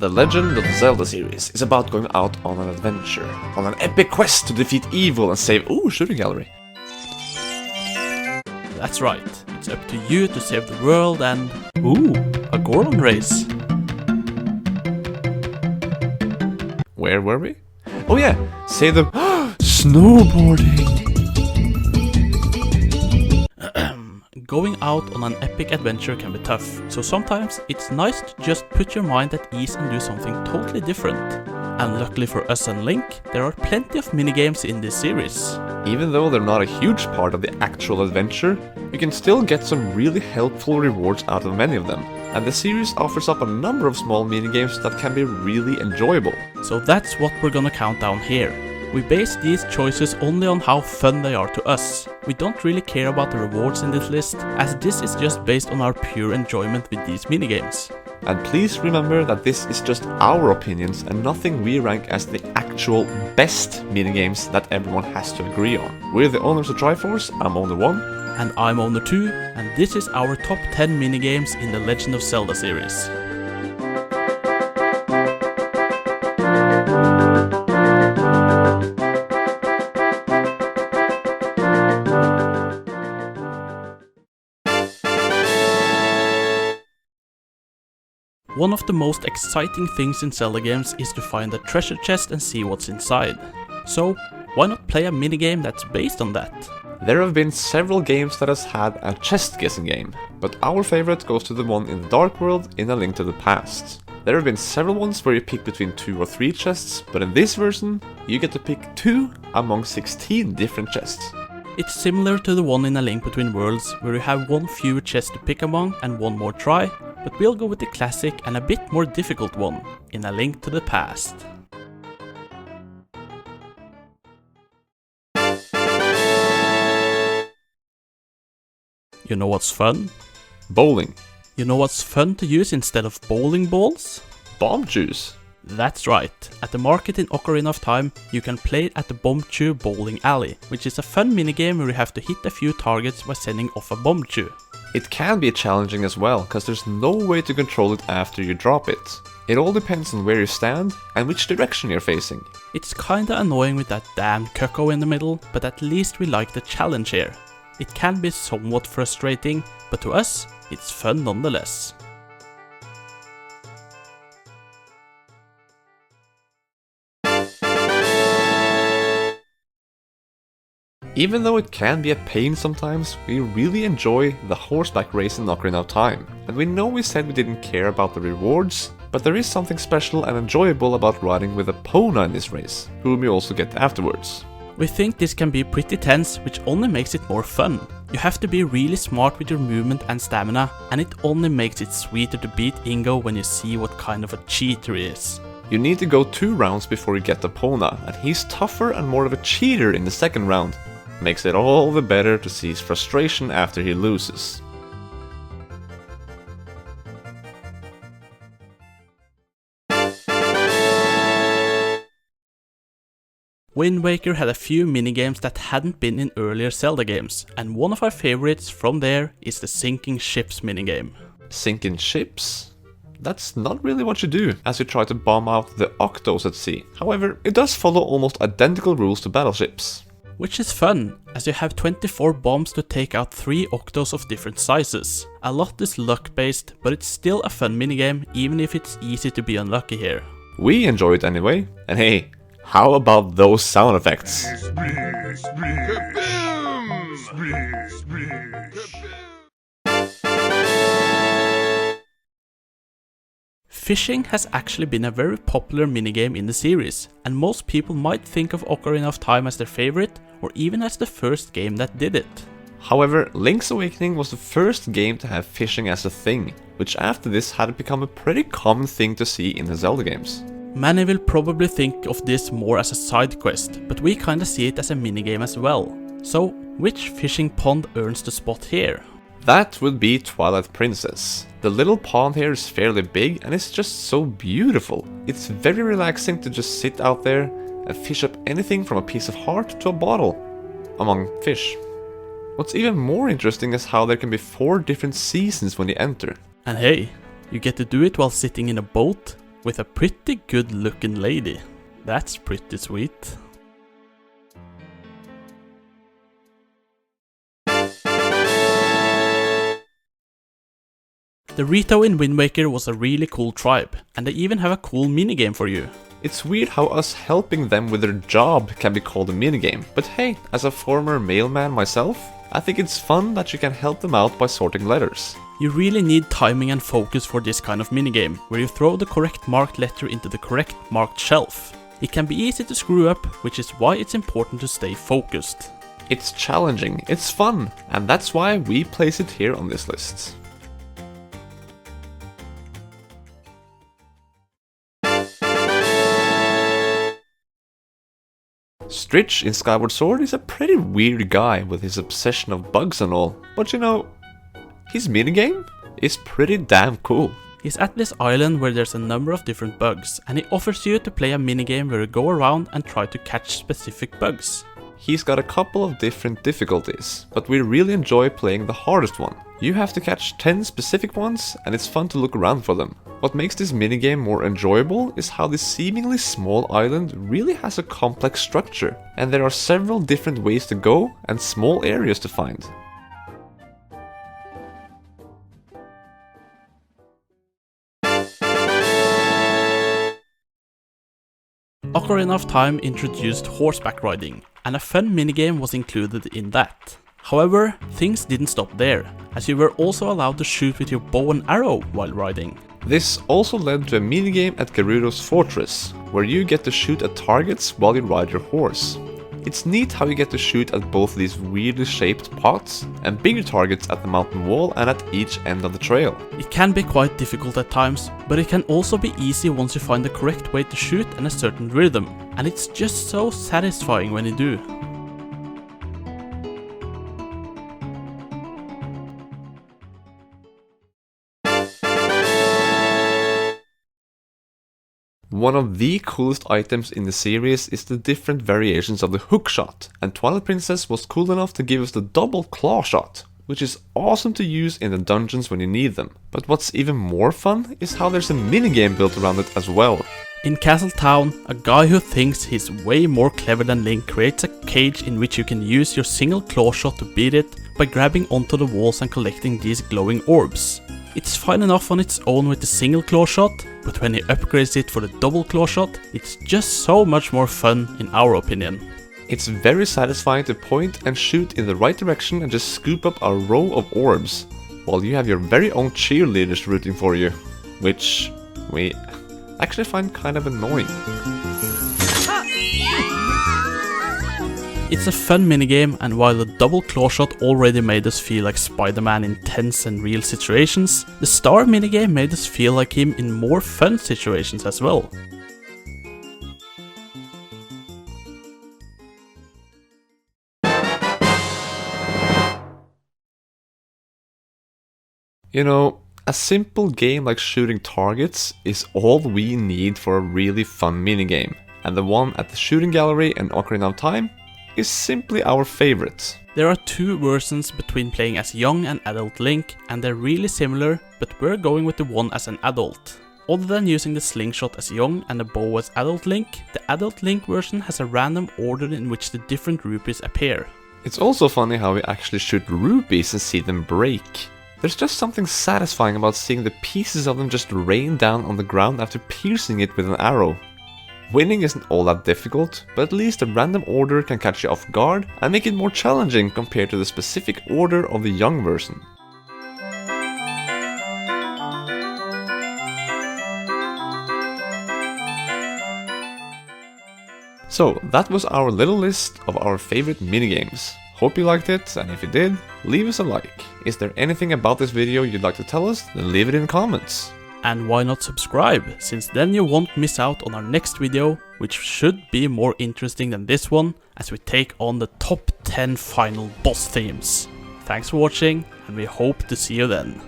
The Legend of the Zelda series is about going out on an adventure, on an epic quest to defeat evil and save... Ooh, shooting gallery. That's right, it's up to you to save the world and... Ooh, a Goron race. Where were we? Oh yeah, save the... Snowboarding! Going out on an epic adventure can be tough, so sometimes it's nice to just put your mind at ease and do something totally different. And luckily for us and Link, there are plenty of minigames in this series. Even though they're not a huge part of the actual adventure, you can still get some really helpful rewards out of many of them. And the series offers up a number of small minigames that can be really enjoyable. So that's what we're gonna count down here. We base these choices only on how fun they are to us. We don't really care about the rewards in this list, as this is just based on our pure enjoyment with these minigames. And please remember that this is just our opinions and nothing we rank as the actual best minigames that everyone has to agree on. We're the owners of Triforce, I'm owner 1. And I'm owner 2, and this is our top 10 minigames in the Legend of Zelda series. One of the most exciting things in Zelda games is to find a treasure chest and see what's inside. So, why not play a minigame that's based on that? There have been several games that has had a chest guessing game, but our favorite goes to the one in the Dark World in A Link to the Past. There have been several ones where you pick between 2 or 3 chests, but in this version, you get to pick 2 among 16 different chests. It's similar to the one in A Link Between Worlds, where you have 1 fewer chest to pick among and 1 more try, but we'll go with the classic and a bit more difficult one, in A Link to the Past. You know what's fun? Bowling. You know what's fun to use instead of bowling balls? Bomb juice. That's right, at the market in Ocarina of Time, you can play at the Bomb Chew Bowling Alley, which is a fun minigame where you have to hit a few targets by sending off a bomb chew. It can be challenging as well, cause there's no way to control it after you drop it. It all depends on where you stand and which direction you're facing. It's kinda annoying with that damn cuckoo in the middle, but at least we like the challenge here. It can be somewhat frustrating, but to us, it's fun nonetheless. Even though it can be a pain sometimes, we really enjoy the horseback race in Ocarina of Time. And we know we said we didn't care about the rewards, but there is something special and enjoyable about riding with Epona in this race, whom you also get afterwards. We think this can be pretty tense, which only makes it more fun. You have to be really smart with your movement and stamina, and it only makes it sweeter to beat Ingo when you see what kind of a cheater he is. You need to go 2 rounds before you get Epona, and he's tougher and more of a cheater in the second round. Makes it all the better to see his frustration after he loses. Wind Waker had a few minigames that hadn't been in earlier Zelda games, and one of our favorites from there is the sinking ships minigame. Sinking ships? That's not really what you do, as you try to bomb out the Octos at sea. However, it does follow almost identical rules to battleships. Which is fun, as you have 24 bombs to take out 3 Octos of different sizes. A lot is luck based, but it's still a fun minigame, even if it's easy to be unlucky here. We enjoy it anyway, and hey, how about those sound effects? Fishing has actually been a very popular minigame in the series, and most people might think of Ocarina of Time as their favorite, or even as the first game that did it. However, Link's Awakening was the first game to have fishing as a thing, which after this had become a pretty common thing to see in the Zelda games. Many will probably think of this more as a side quest, but we kinda see it as a minigame as well. So, which fishing pond earns the spot here? That would be Twilight Princess. The little pond here is fairly big and it's just so beautiful. It's very relaxing to just sit out there and fish up anything from a piece of heart to a bottle, among fish. What's even more interesting is how there can be 4 different seasons when you enter. And hey, you get to do it while sitting in a boat, with a pretty good looking lady. That's pretty sweet. The Rito in Wind Waker was a really cool tribe, and they even have a cool minigame for you. It's weird how us helping them with their job can be called a minigame, but hey, as a former mailman myself, I think it's fun that you can help them out by sorting letters. You really need timing and focus for this kind of minigame, where you throw the correct marked letter into the correct marked shelf. It can be easy to screw up, which is why it's important to stay focused. It's challenging, it's fun, and that's why we place it here on this list. Stritch in Skyward Sword is a pretty weird guy with his obsession of bugs and all, but you know, his minigame is pretty damn cool. He's at this island where there's a number of different bugs, and he offers you to play a minigame where you go around and try to catch specific bugs. He's got a couple of different difficulties, but we really enjoy playing the hardest one. You have to catch 10 specific ones, and it's fun to look around for them. What makes this minigame more enjoyable is how this seemingly small island really has a complex structure, and there are several different ways to go and small areas to find. Ocarina of Time introduced horseback riding, and a fun minigame was included in that. However, things didn't stop there, as you were also allowed to shoot with your bow and arrow while riding. This also led to a minigame at Gerudo's Fortress, where you get to shoot at targets while you ride your horse. It's neat how you get to shoot at both these weirdly shaped pots and bigger targets at the mountain wall and at each end of the trail. It can be quite difficult at times, but it can also be easy once you find the correct way to shoot and a certain rhythm, and it's just so satisfying when you do. One of the coolest items in the series is the different variations of the hook shot, and Twilight Princess was cool enough to give us the double claw shot, which is awesome to use in the dungeons when you need them. But what's even more fun is how there's a minigame built around it as well. In Castle Town, a guy who thinks he's way more clever than Link creates a cage in which you can use your single claw shot to beat it by grabbing onto the walls and collecting these glowing orbs. It's fine enough on its own with the single claw shot, but when he upgrades it for the double claw shot, it's just so much more fun in our opinion. It's very satisfying to point and shoot in the right direction and just scoop up a row of orbs, while you have your very own cheerleaders rooting for you, which we actually find kind of annoying. It's a fun minigame, and while the double claw shot already made us feel like Spider-Man in tense and real situations, the star minigame made us feel like him in more fun situations as well. You know, a simple game like shooting targets is all we need for a really fun minigame, and the one at the shooting gallery in Ocarina of Time is simply our favorite. There are two versions between playing as young and adult Link, and they're really similar, but we're going with the one as an adult. Other than using the slingshot as young and the bow as adult Link, the adult Link version has a random order in which the different rupees appear. It's also funny how we actually shoot rupees and see them break. There's just something satisfying about seeing the pieces of them just rain down on the ground after piercing it with an arrow. Winning isn't all that difficult, but at least a random order can catch you off guard and make it more challenging compared to the specific order of the young version. So that was our little list of our favorite minigames. Hope you liked it, and if you did, leave us a like. Is there anything about this video you'd like to tell us? Then leave it in the comments. And why not subscribe, since then you won't miss out on our next video, which should be more interesting than this one, as we take on the top 10 final boss themes. Thanks for watching, and we hope to see you then.